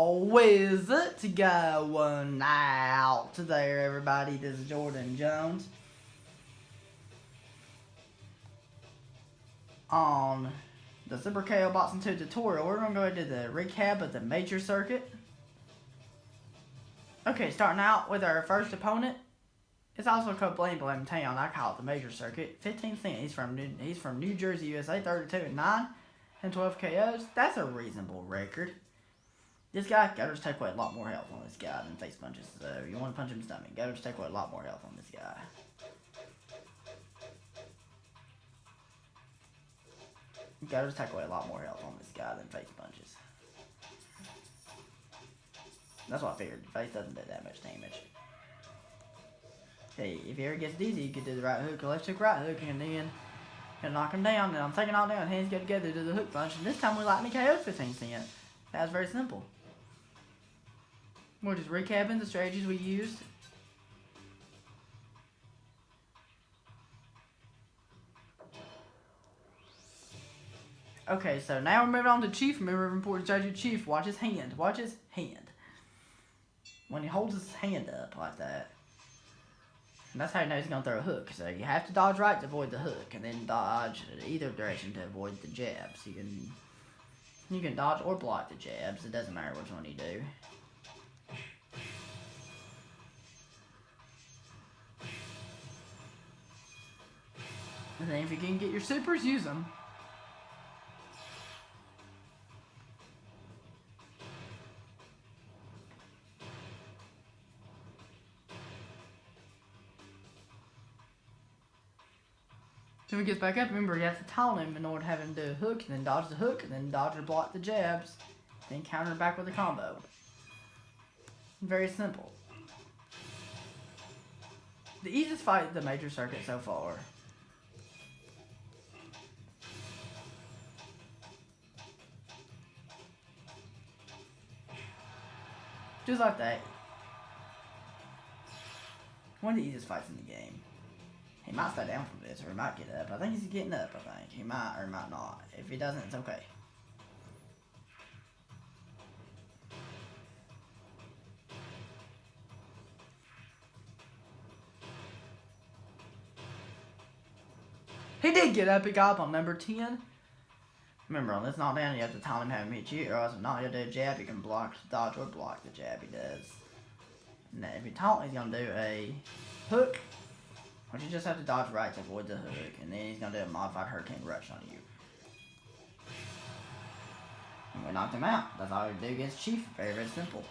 Is it going out there, everybody? This is Jordan Jones on the Super KO Boxing 2 tutorial. We're going to go ahead and do the recap of the major circuit. Okay, starting out with our first opponent. It's also called Blame Town. I call it the major circuit. 15 cent. He's from New Jersey, USA. 32-9 and 12 KOs. That's a reasonable record. This guy, Gutters take away a lot more health on this guy than face punches. So you want to punch him in the stomach. Gutters take away a lot more health on this guy. Gutters take away a lot more health on this guy than face punches. That's what I figured. Face doesn't do that much damage. Hey, if he ever gets dizzy, you could do the right hook or left hook, right hook, and then can knock him down. And I'm taking all down. Hands go together to the hook punch. And this time we lightning KO 15 cent. That was very simple. We're just recapping the strategies we used. Okay, so now we're moving on to Chief. Remember, important strategy Chief. Watch his hand. Watch his hand. When he holds his hand up like that, and that's how you know he's going to throw a hook. So you have to dodge right to avoid the hook, and then dodge either direction to avoid the jabs. You can dodge or block the jabs. It doesn't matter which one you do. And then if you can get your supers, use them. Then he gets back up, remember you have to taunt him in order to have him do a hook, and then dodge the hook, and then dodge or block the jabs, then counter back with a combo. Very simple. The easiest fight in the major circuit so far. Just like that. One of the easiest fights in the game. He might stay down from this, or he might get up. I think he's getting up, I think. He might, or he might not. If he doesn't, it's okay. He did get up. He got up on number 10. Remember, on this knockdown, you have to time him, have him hit you, or else if not, he'll do a jab. You can block, dodge, or block the jab he does. And if you taunt, he's going to do a hook. But you just have to dodge right to avoid the hook, and then he's going to do a modified hurricane rush on you. And we knocked him out. That's all we do against Chief. Very, very simple.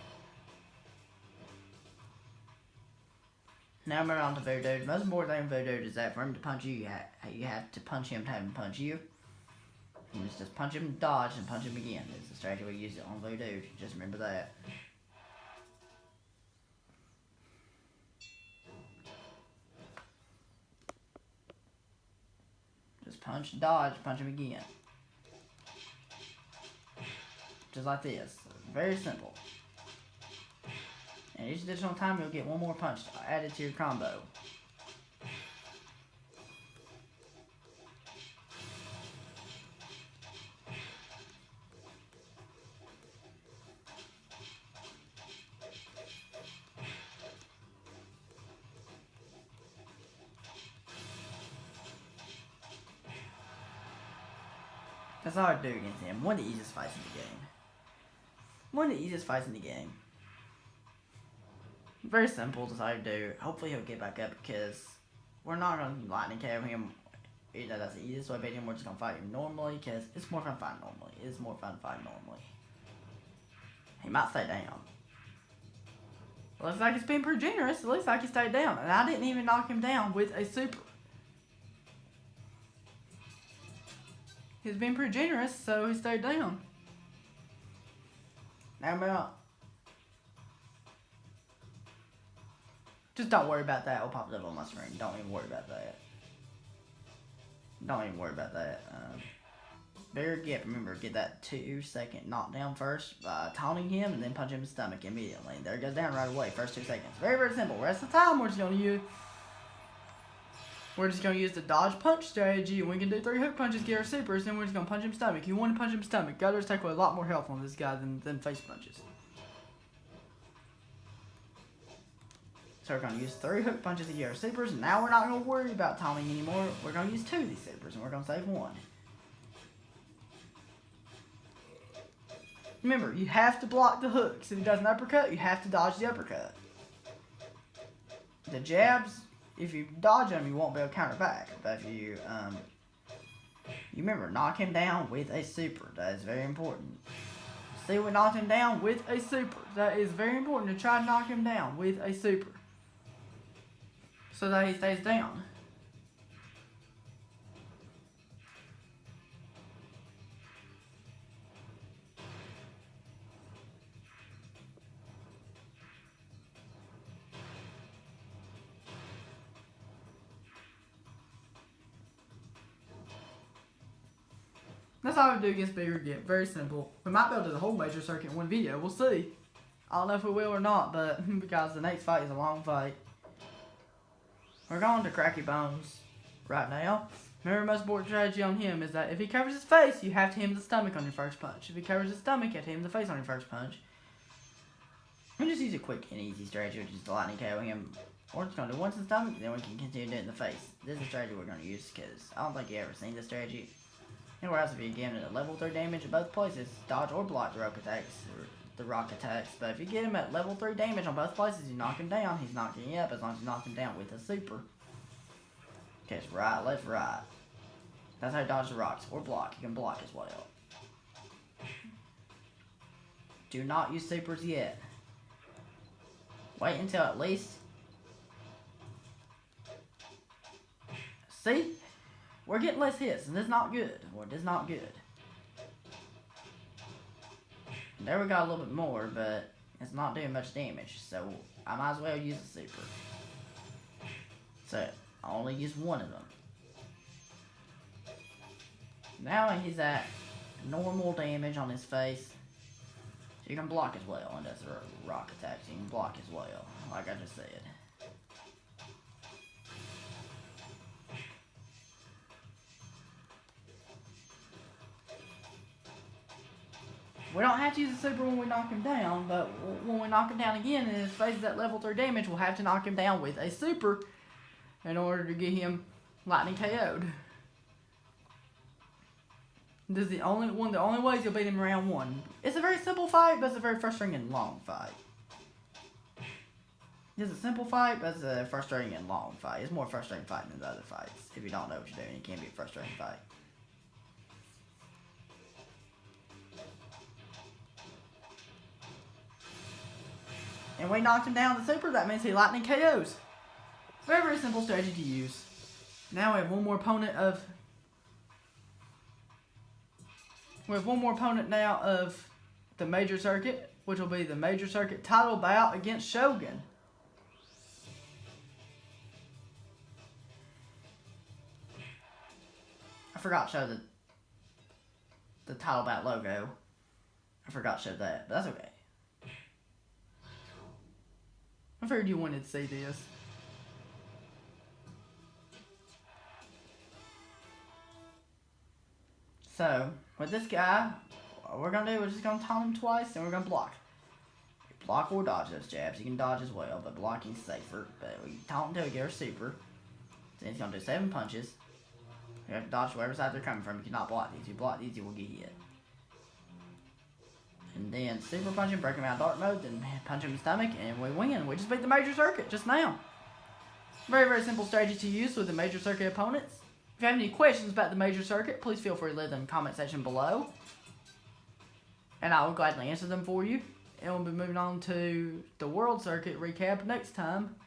Now we're on to Voodoo. The most important thing with Voodoo is that for him to punch you, you have to punch him to have him punch you. And it's just punch him, dodge, and punch him again. It's the strategy we use it on Voodoo. Just remember that. Just punch, dodge, punch him again. Just like this. Very simple. And each additional time you'll get one more punch added to your combo. That's all I do against him. One of the easiest fights in the game. One of the easiest fights in the game. Very simple, just all I do. Hopefully he'll get back up because we're not going to lightning KO him. You know, that's the easiest way to beat him. We're just going to fight him normally because it's more fun fighting normally. It is more fun fighting normally. He might stay down. Looks like he's being pretty generous. It looks like he stayed down. And I didn't even knock him down with a super. He's been pretty generous, so he stayed down. Now I'm out. Just don't worry about that. I'll pop it up on my screen. Don't even worry about that. Don't even worry about that. Very good. Remember, get that 2-second knockdown first by taunting him and then punch him in the stomach immediately. There it goes down right away. First 2 seconds. Very, very simple. Rest of the time, we're just going to use the dodge punch strategy. We can do 3 hook punches, get our supers, then we're just going to punch him stomach. You want to punch him stomach. Gutters take away a lot more health on this guy than face punches. So we're going to use 3 hook punches to get our supers. And now we're not going to worry about timing anymore. We're going to use 2 of these supers, and we're going to save 1. Remember, you have to block the hooks. If he does an uppercut, you have to dodge the uppercut. The jabs, if you dodge them, you won't be able to counter back. But if you remember, knock him down with a super. That is very important. See, we knocked him down with a super. That is very important to try to knock him down with a super, so that he stays down. That's how we do against bigger Gimp. Very simple. We might be able to do the whole major circuit in one video. We'll see. I don't know if we will or not, but because the next fight is a long fight. We're going to Cracky Bones right now. Remember, most important strategy on him is that if he covers his face, you have to hit him the stomach on your first punch. If he covers his stomach, you have to hit him the face on your first punch. We just use a quick and easy strategy, which is the lightning KO him. We're just going to do once in the stomach, then we can continue to do it in the face. This is a strategy we're going to use because I don't think you've ever seen this strategy. Anywhere else, if you get him at level 3 damage in both places, dodge or block the rock attacks. But if you get him at level 3 damage on both places, you knock him down. He's not getting up as long as you knock him down with a super. Catch right, left, right. That's how you dodge the rocks or block. You can block as well. Do not use supers yet. Wait until at least. See? We're getting less hits, and this is not good. Well, this is not good. There we got a little bit more, but it's not doing much damage, so I might as well use a super. So, I only use 1 of them. Now he's at normal damage on his face. So you can block as well, and that's a rock attack, so you can block as well, like I just said. We don't have to use a super when we knock him down, but when we knock him down again and his face is at level 3 damage, we'll have to knock him down with a super in order to get him lightning KO'd. This is the only ways you'll beat him in round 1. It's a very simple fight, but it's a very frustrating and long fight. It's a simple fight, but it's a frustrating and long fight. It's more frustrating fight than the other fights. If you don't know what you're doing, it can be a frustrating fight. And we knocked him down with the super, that means he lightning KOs. Very, very simple strategy to use. Now we have one more opponent now of the major circuit, which will be the major circuit title bout against Shogun. I forgot to show the title bout logo. I forgot to show that, but that's okay. I figured you wanted to see this. So, with this guy, what we're going to do, we're just going to taunt him twice, and we're going to block. Block or dodge those jabs. You can dodge as well, but blocking's safer. But we taunt until we get our super. Then he's going to do 7 punches. You have to dodge wherever side they're coming from. You cannot block these. If you block these, you will get hit. And then super punch him, break him out of dark mode, then punch him in the stomach, and we win. We just beat the major circuit just now. Very, very simple strategy to use with the major circuit opponents. If you have any questions about the major circuit, please feel free to leave them in the comment section below. And I will gladly answer them for you. And we'll be moving on to the world circuit recap next time.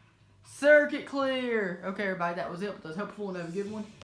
Circuit clear! Okay, everybody, that was it. That was helpful and have a good one.